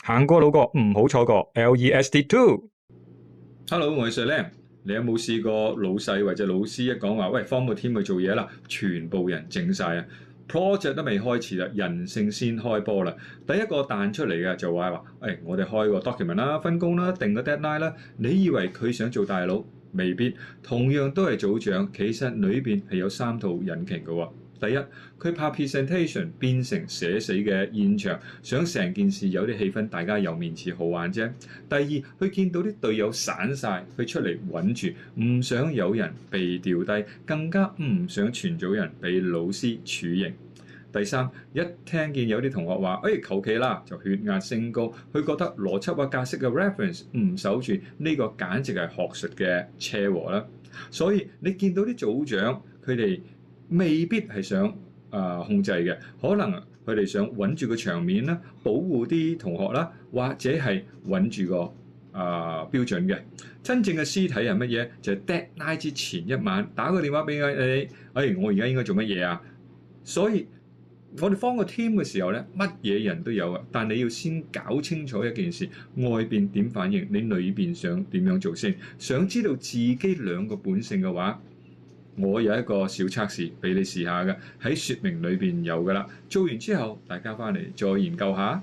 行過路過唔好錯過 LEST2。Hello，我係 Sir Lam。你有冇試過老細或者老師一講話，喂，form 個 team 去做嘢啦，全部人整晒啊 ？project 都未開始啦，人性先開波啦。第一個彈出嚟嘅就話，我哋開個 document 啦，分工啦，定個 deadline 啦。你以為佢想做大佬？未必。同樣都係組長，其實裏邊係有3套引擎嘅喎。第一，佢怕 presentation 變成寫死嘅現場，想成件事有啲氣氛，大家有面似好玩啫。第二，佢見到啲隊友散晒，佢出嚟穩住，唔想有人被掉低，更加唔想全組人被老師處刑。第三，一聽見有啲同學話，求其啦，就血壓升高，佢覺得邏輯啊格式嘅 reference 唔守住，呢個簡直係學術嘅車禍啦。所以你見到啲組長佢哋未必係想控制嘅，可能佢哋想穩住個場面啦，保護啲同學啦，或者係穩住個標準嘅。真正嘅屍體係乜嘢？就係 deadline 之前一晚打個電話俾你，我而家應該做乜嘢啊？所以我哋form個 team 嘅時候咧，乜嘢人都有嘅，但你要先搞清楚一件事，外邊點反應，你裏邊想點樣做先。想知道自己2個本性嘅話，我有一個小測試俾你試下嘅，喺說明裏邊有噶啦。做完之後，大家翻嚟再研究下。